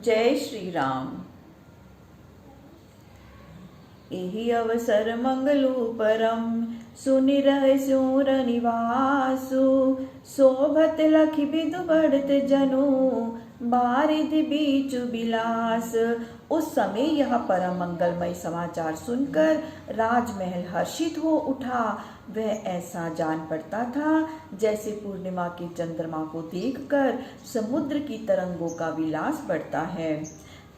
जय श्री राम। एहि अवसर मंगलु परम, सुनि रहे सूर निवासु। शोभत लखि बिदु बढ़त जनु, बारिधि बीचु बिलास। उस समय यह परम मंगलमय समाचार सुनकर राजमहल हर्षित हो उठा। वह ऐसा जान पड़ता था जैसे पूर्णिमा के चंद्रमा को देखकर समुद्र की तरंगों का विलास बढ़ता है।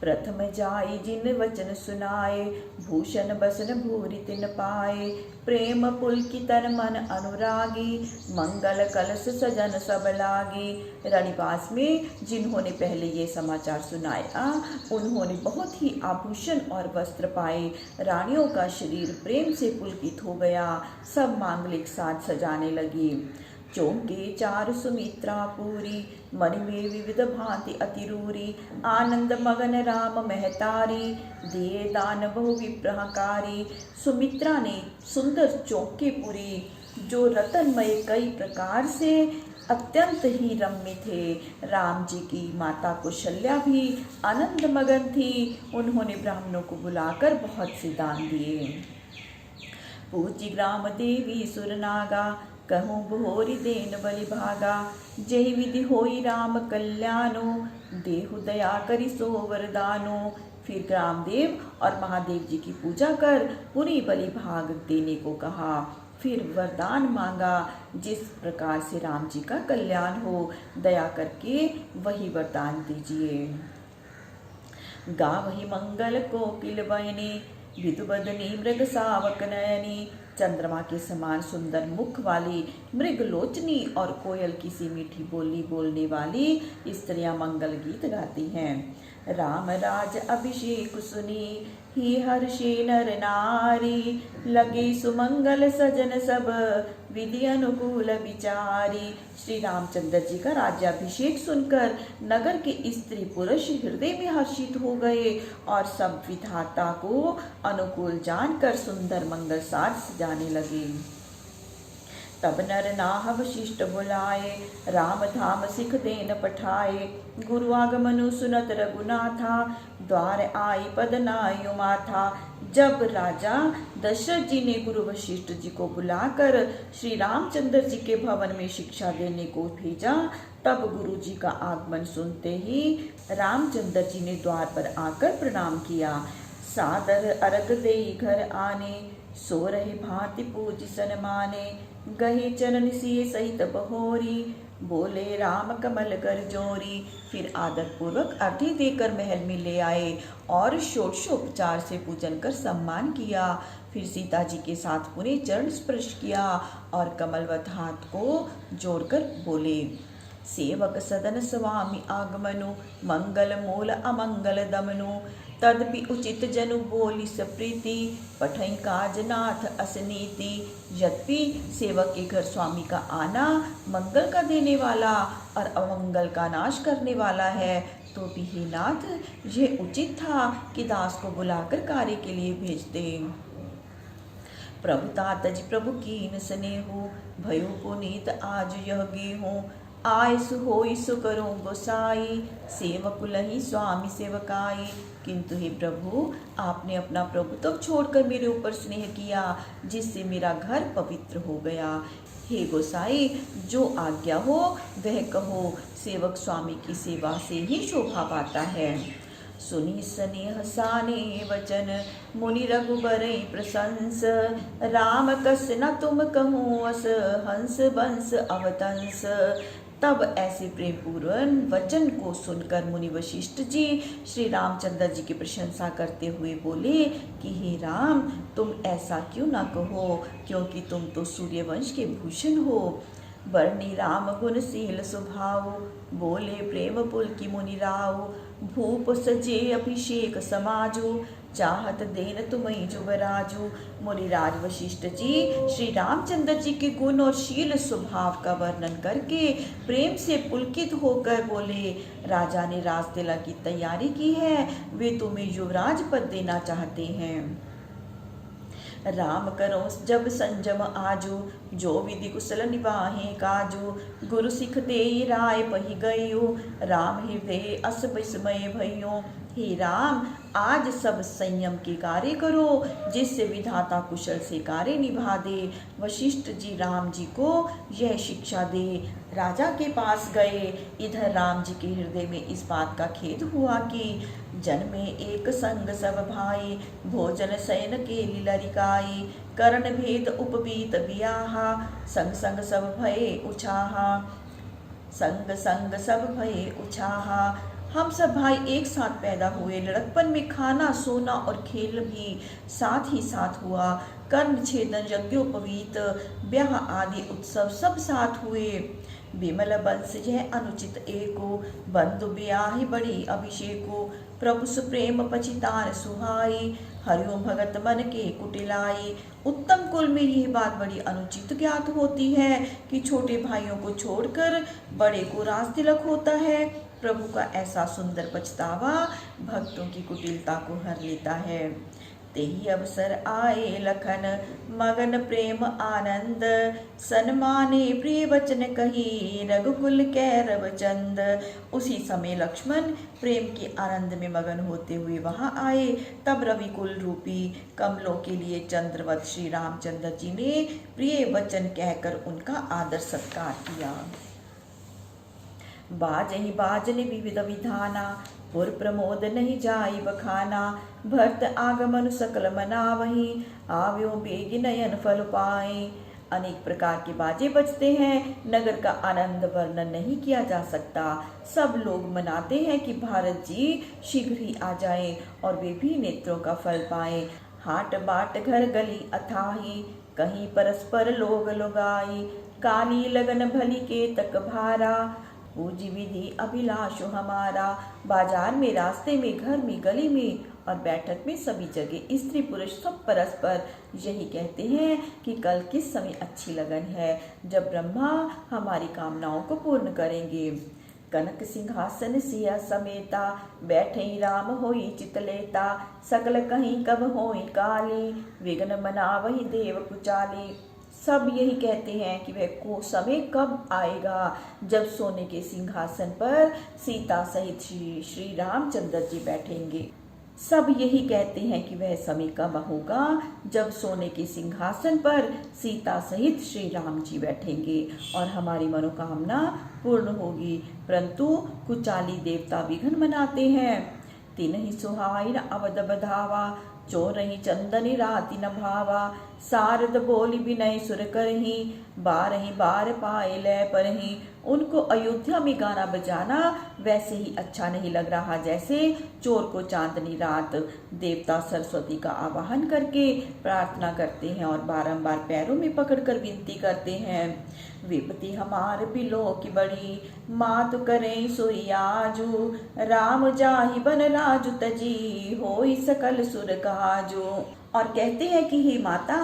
प्रथम जाई जिन वचन सुनाए, भूषण बसन भूरि तिन पाए। प्रेम पुलकितन मन अनुरागी, मंगल कलश सजन सब लागी। रणिवास में जिन्होंने पहले ये समाचार सुनाया, उन्होंने बहुत ही आभूषण और वस्त्र पाए। रानियों का शरीर प्रेम से पुलकित हो गया। सब मांगलिक साज सजाने लगी। चौके चार सुमित्रा पूरी, मन में विविध भांति अतिरूरी। आनंद मगन राम महतारी, दिए दान बहु विप्रहकारी। सुमित्रा ने सुंदर चौके पूरी, जो रतनमय कई प्रकार से अत्यंत ही रम्य थे। राम जी की माता कौशल्या भी आनंद मगन थी। उन्होंने ब्राह्मणों को बुलाकर बहुत से दान दिए। पूजी ग्राम देवी सुरनागा, कहूँ भोरी देन बलि भागा। जय विधि होई राम कल्याणो, देहु दया करि सो वरदानो। फिर ग्रामदेव और महादेव जी की पूजा कर पूरी बलि भाग देने को कहा। फिर वरदान मांगा, जिस प्रकार से राम जी का कल्याण हो, दया करके वही वरदान दीजिए। गावहि मंगल कोकिल बयनी, विधु बदनी मृग सावक नयनी। चंद्रमा के समान सुंदर मुख वाली, मृग लोचनी और कोयल की सी मीठी बोली बोलने वाली स्त्रियां मंगल गीत गाती हैं। राम राज अभिषेक सुनी, ही हर्षे नर नारी। लगे सुमंगल सजन सब, विधि अनुकूल विचारी। श्री रामचंद्र जी का राज्याभिषेक सुनकर नगर के स्त्री पुरुष हृदय में हर्षित हो गए और सब विधाता को अनुकूल जानकर सुंदर मंगल साज सजाने लगे। तब नर नाह वशिष्ठ बुलाए, राम धाम सिख देन पठाए। गुरु आगमनु सुनत रघुनाथा, द्वार आई पद नायु माथा। जब राजा दशरथ जी ने गुरु वशिष्ठ जी को बुलाकर श्री रामचंद्र जी के भवन में शिक्षा देने को भेजा, तब गुरु जी का आगमन सुनते ही रामचंद्र जी ने द्वार पर आकर प्रणाम किया। सादर अर्घ देई घर आने, सो रहे भांति पूज सनमाने। गहे चरण सिए सहित बहोरी, बोले राम कमल कर जोरी। फिर आदर पूर्वक अर्घ्य देकर महल में ले आए और षोडशोपचार से पूजन कर सम्मान किया। फिर सीता जी के साथ पूरे चरण स्पर्श किया और कमलवत हाथ को जोड़कर बोले, सेवक सदन स्वामी आगमनु, मंगल मूल अमंगल दमनु। तदपि उचित जनु बोली सप्रीति, पठई काज नाथ असनीति। यद्यपि सेवक के घर स्वामी का आना मंगल का देने वाला और अमंगल का नाश करने वाला है, तो भी हे नाथ, ये उचित था कि दास को बुलाकर कार्य के लिए भेज दे। प्रभु तातज प्रभु कीन स्नेहु, भयो पुनीत आज यह गेहूँ। आय सु होई सु करो गोसाई, सेवकुलहि स्वामी सेवकाई। किंतु हे प्रभु, आपने अपना प्रभुत्व छोड़कर मेरे ऊपर स्नेह किया, जिससे मेरा घर पवित्र हो गया। हे गोसाई, जो आज्ञा हो वह कहो। सेवक स्वामी की सेवा से ही शोभा पाता है। सुनी स्नेह साने वचन, मुनि रघुबर प्रशंस। राम कस न तुम कहूँ अस, हंस बंस अवतंस। तब ऐसे प्रेम पूर्ण वचन को सुनकर मुनि वशिष्ठ जी श्री रामचंद्र जी की प्रशंसा करते हुए बोले कि हे राम, तुम ऐसा क्यों ना कहो, क्योंकि तुम तो सूर्यवंश के भूषण हो। वर्णि राम गुणशील स्वभाव, बोले प्रेम पुलकी मुनि राव। भूप सजे अभिषेक समाजो, चाहत देन तुम्हें जुबराजू। मुनिराज वशिष्ठ जी श्री रामचंद्र जी के गुण और शील स्वभाव का वर्णन करके प्रेम से पुलकित होकर बोले, राजा ने राज तिलक की तैयारी की है, वे तुम्हें युवराज पद देना चाहते हैं। राम करो जब संजम आजू, जो विधि कुशल निवाहे काजू, गुरु सिख दे राय पही गयो, राम हृदय अस विस्मय भयो। हे राम, आज सब संयम के कार्य करो, जिससे विधाता कुशल से कार्य निभा दे। वशिष्ठ जी राम जी को यह शिक्षा दे राजा के पास गए। इधर राम जी के हृदय में इस बात का खेद हुआ कि जन्मे एक संग सब भाई, भोजन शयन के लरिकाई, करण भेद उपबीत बियाहा, संग संग सब भये उछाहा, संग संग सब भये उछाहा। हम सब भाई एक साथ पैदा हुए, लड़कपन में खाना सोना और खेल भी साथ ही साथ हुआ। कर्ण छेदन यज्ञोपवीत ब्याह आदि उत्सव सब साथ हुए। विमल बंस यह अनुचित एको, बंधु ब्याह बड़ी अभिषेको, प्रभु सुप्रेम पचितान सुहाई, हरिओम भगत मन के कुटिलाई। उत्तम कुल में यह बात बड़ी अनुचित ज्ञात होती है कि छोटे भाइयों को छोड़कर बड़े को राज तिलक होता है। प्रभु का ऐसा सुंदर पछतावा भक्तों की कुटिलता को हर लेता है। तेहि अवसर आए लखन, मगन प्रेम आनंद, सन्माने प्रिय वचन कही, रघुकुल कैरव चंद। उसी समय लक्ष्मण प्रेम के आनंद में मगन होते हुए वहां आए। तब रविकुल रूपी कमलों के लिए चंद्रवत श्री रामचंद्र जी ने प्रिय वचन कहकर उनका आदर सत्कार किया। बाजहि बाजनि विविध विधाना, पुर प्रमोद नहीं जाई बखाना, भरत आगमन सकल मनावही, आव्यो बेग नयन फल पाए। अनेक प्रकार के बाजे बजते हैं, नगर का आनंद वर्णन नहीं किया जा सकता। सब लोग मनाते हैं कि भारत जी शीघ्र ही आ जाएं और वे भी नेत्रों का फल पाएं। हाट बाट घर गली अथाही, कहीं परस्पर लोग लुगाई, काली लगन भली के तक भारा, पूजी विधि अभिलाषो हमारा। बाजार में, रास्ते में, घर में, गली में और बैठक में सभी जगह स्त्री पुरुष सब परस्पर यही कहते हैं कि कल किस समय अच्छी लगन है, जब ब्रह्मा हमारी कामनाओं को पूर्ण करेंगे। कनक सिंहासन सिया समेता, बैठे राम होई चितलेता, सकल कहीं कब होई काली, विघ्न मनावहि देव कुचाली। सब यही कहते हैं कि वह को समय कब आएगा जब सोने के सिंहासन पर सीता सहित श्री रामचंद्र जी बैठेंगे। सब यही कहते हैं कि वह समय कब होगा जब सोने के सिंहासन पर सीता सहित श्री राम जी बैठेंगे और हमारी मनोकामना पूर्ण होगी। परंतु कुचाली देवता विघ्न मनाते हैं। तिन्हि सुहाइन अवध बधावा, चोरहि चंदनि राति न भावा, सारद बोली विनय सुर करही, बारही बार पाए लय परही। उनको अयोध्या में गाना बजाना वैसे ही अच्छा नहीं लग रहा जैसे चोर को चांदनी रात। देवता सरस्वती का आवाहन करके प्रार्थना करते हैं और बारंबार पैरों में पकड़कर विनती करते हैं। विपत्ति हमार बिलो की बड़ी, मात करें सोई आजू, राम जाहि बन राजु तजी, होई सकल सुर काजू। और कहते हैं कि हे माता,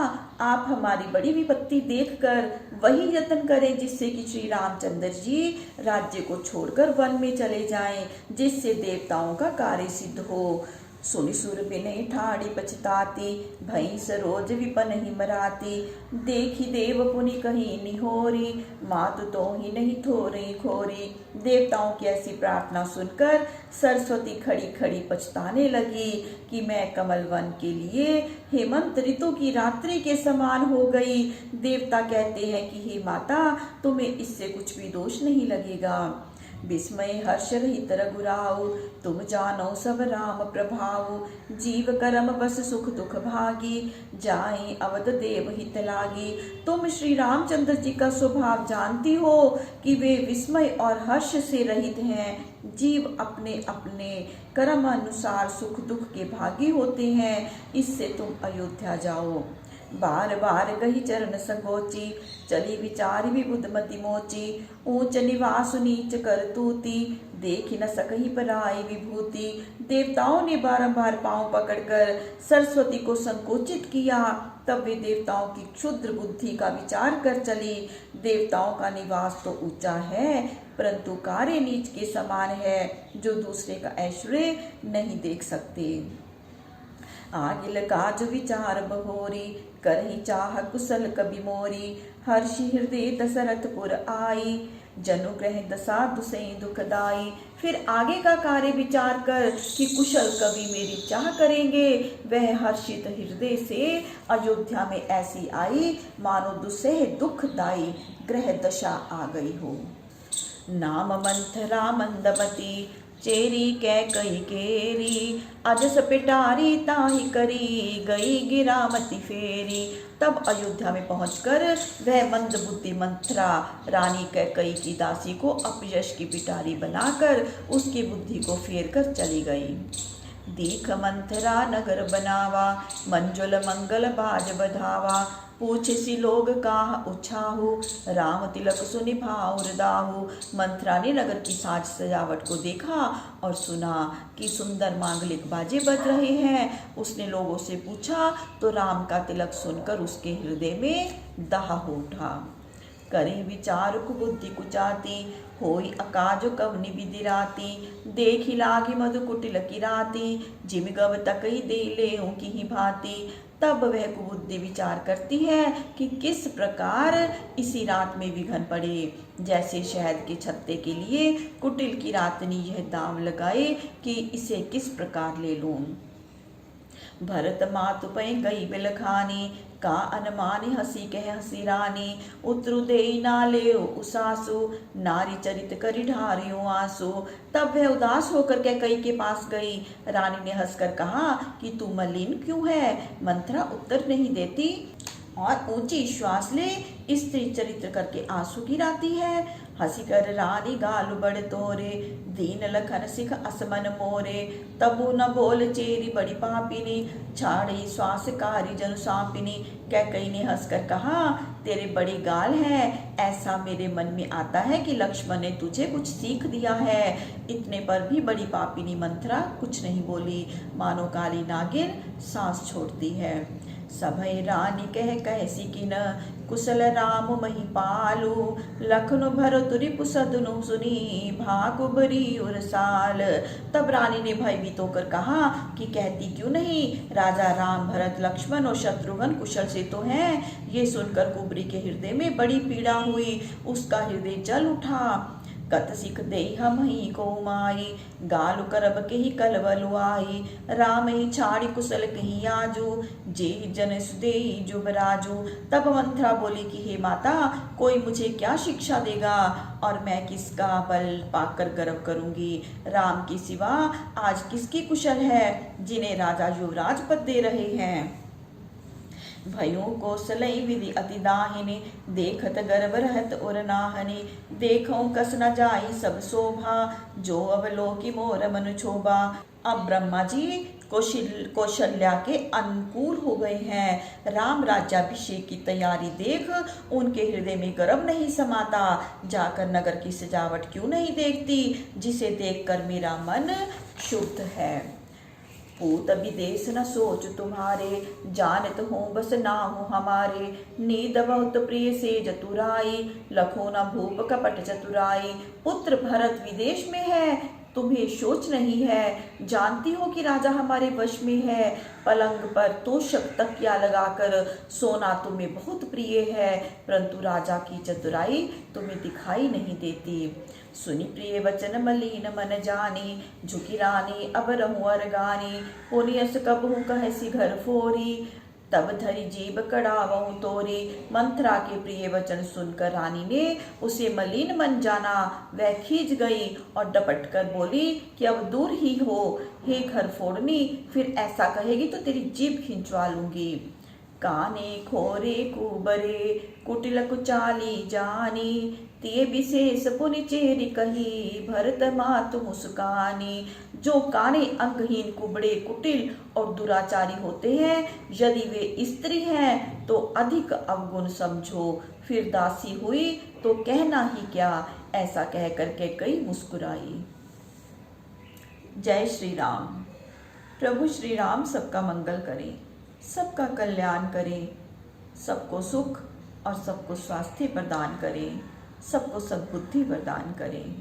आप हमारी बड़ी विपत्ति देखकर वही यत्न करें जिससे कि श्री रामचंद्र जी राज्य को छोड़कर वन में चले जाएं, जिससे देवताओं का कार्य सिद्ध हो। सुनि सुर बिनय ठाड़ी पछताती, भई सरोज विपन ही मराती, देखी देव पुनि कहीं निहोरी, मातु तो ही नहीं थोरी खोरी। देवताओं की ऐसी प्रार्थना सुनकर सरस्वती खड़ी खड़ी पछताने लगी कि मैं कमल वन के लिए हेमंत ऋतु की रात्रि के समान हो गई। देवता कहते हैं कि हे माता, तुम्हें इससे कुछ भी दोष नहीं लगेगा। विस्मय हर्ष रहित रघुराऊ, तुम जानो सब राम प्रभाऊ, जीव कर्म बस सुख दुख भागी, जाए अवध देव हित लागी। तुम श्री रामचंद्र जी का स्वभाव जानती हो कि वे विस्मय और हर्ष से रहित हैं। जीव अपने अपने कर्म अनुसार सुख दुख के भागी होते हैं, इससे तुम अयोध्या जाओ। बार बार गही चरण संगोची, चली विचार विबुधमति मोची, ऊंच निवास नीच कर तूती, देख न सकही पराई विभूति। देवताओं ने बारंबार पांव पकड़कर सरस्वती को संकोचित किया। तब वे देवताओं की क्षुद्र बुद्धि का विचार कर चली। देवताओं का निवास तो ऊंचा है, परंतु कार्य नीच के समान है, जो दूसरे का ऐश्वर्य नहीं देख सकते। आगिल काज विचार बहोरी, करही चाह कुशल कबि मोरी, हर्षि हृदय दशरथपुर आई, जनुग्रह दशा दुसई दुखदाई। फिर आगे का कार्य विचार कर कि कुशल कवि मेरी चाह करेंगे, वह हर्षित हृदय से अयोध्या में ऐसी आई, मानो दुसह दुखदाई ग्रह दशा आ गई हो। नाम मंथरा मंदमती, चेरी कैकई केरी, अजस पिटारी ताहि करी, गई गिरामती फेरी। तब अयोध्या में पहुंचकर वह मंद बुद्धि मंथरा रानी कैकई की दासी को अपयश की पिटारी बनाकर उसकी बुद्धि को फेर कर चली गई। दीख मंथरा नगर बनावा, मंजुल मंगल बाज बधावा, पूछे सी लोग काह उछाहू, राम तिलक सुनि भाव हृदाहू। मंथरा ने नगर की साज सजावट को देखा और सुना कि सुंदर मांगलिक बाजे बज रहे हैं। उसने लोगों से पूछा तो राम का तिलक सुनकर उसके हृदय में दाह हो उठा। करें विचार कुबुद्धि कुचाती, होई अकाज कवनि विधि राती, देखी लागी मधु कुटिल की राती, जिम गव तकई दे ले की ही भांति। तब वह कुबुद्धि विचार करती है कि किस प्रकार इसी रात में विघन पड़े, जैसे शहद के छत्ते के लिए कुटिल की रातनी यह दाव लगाए कि इसे किस प्रकार ले लूं। भरत मातु पै गई बिलखानी, का अनुमानी हंसी कह हंसी रानी, उतरु देई नाले उसासु, नारी चरित करी ढारियों आंसू। तब वह उदास होकर कैकई के पास गई। रानी ने हंसकर कहा कि तू मलिन क्यों है। मंथरा उत्तर नहीं देती और ऊंची श्वास ले स्त्री चरित्र करके आंसू गिराती है। हंसी कर रानी गालु बड़े तोरे, दीन लखन सिख असमन मोरे। तबु न बोल चेरी बड़ी पापिनी, छाड़ी श्वास कारी जन सांपिनी। कैकई ने हंसकर कहा, तेरे बड़े गाल हैं, ऐसा मेरे मन में आता है कि लक्ष्मण ने तुझे कुछ सीख दिया है। इतने पर भी बड़ी पापिनी मंथरा कुछ नहीं बोली, मानो काली नागिन सांस छोड़ती है। सभई रानी कह कैसी किन, कुशल राम मही पालू, लखनु भरत रिपु सदनु सुनी, भाकु बरी उरसाल। तब रानी ने भयभीत होकर कहा कि कहती क्यों नहीं, राजा राम भरत लक्ष्मण और शत्रुघ्न कुशल से तो हैं। ये सुनकर कुबरी के हृदय में बड़ी पीड़ा हुई, उसका हृदय जल उठा। कत सिख दे हम ही को माई, गालु करब के ही कलवलु आई। राम ही छाड़ी कुशल कही आजू, जे जन सुदे जुबराजू। तब मंथरा बोली कि हे माता, कोई मुझे क्या शिक्षा देगा और मैं किसका बल पाकर गर्व करूंगी। राम के सिवा आज किसकी कुशल है जिन्हें राजा युवराज पद दे रहे हैं। भयो कौशलई विधि अति दाहिनी, देखत गर्भ रहत उर नाहनी। देखो कस न जाई सब शोभा, जो अवलोकी मोर मनु क्षोभा। अब ब्रह्मा जी कौशल्या के अनुकूल हो गए हैं। राम राज्याभिषेक की तैयारी देख उनके हृदय में गर्व नहीं समाता। जाकर नगर की सजावट क्यों नहीं देखती, जिसे देखकर मेरा मन शुद्ध है। पूत विदेश न सोच तुम्हारे, जानत हो बस नाहु हमारे। नीद बहुत प्रिय से जतुराई, लखो न भूप कपट चतुराई। पुत्र भरत विदेश में है, तुम्हें सोच नहीं है। जानती हो कि राजा हमारे वश में है। पलंग पर तोशक तकिया लगाकर सोना तुम्हें बहुत प्रिय है, परंतु राजा की चतुराई तुम्हें दिखाई नहीं देती। सुनि प्रिय वचन मलिन मन जानी, झुकी रानी अब रहूं अरगानी। पुनियस कबहू कहसी घर फोरी, तब धरी जीभ कड़ावहु तोरी। मंथरा के प्रिय वचन सुनकर रानी ने उसे मलिन मन जाना। वह खींच गई और डपट कर बोली कि अब दूर ही हो, हे घर फोड़नी, फिर ऐसा कहेगी तो तेरी जीभ खिंचवा लूंगी। काने खोरे कुबरे, कुटिल कुचाली जानी, तिये विशेष पुनि चेरी कही, भरत मातु मुस्कानी। जो काने अंगहीन कुबड़े कुटिल और दुराचारी होते हैं, यदि वे स्त्री हैं तो अधिक अवगुण समझो, फिर दासी हुई तो कहना ही क्या। ऐसा कह करके कई मुस्कुराई। जय श्री राम। प्रभु श्री राम सबका मंगल करें, सबका कल्याण करें, सबको सुख और सबको स्वास्थ्य प्रदान करें, सबको सद्बुद्धि प्रदान करें।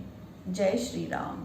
जय श्री राम।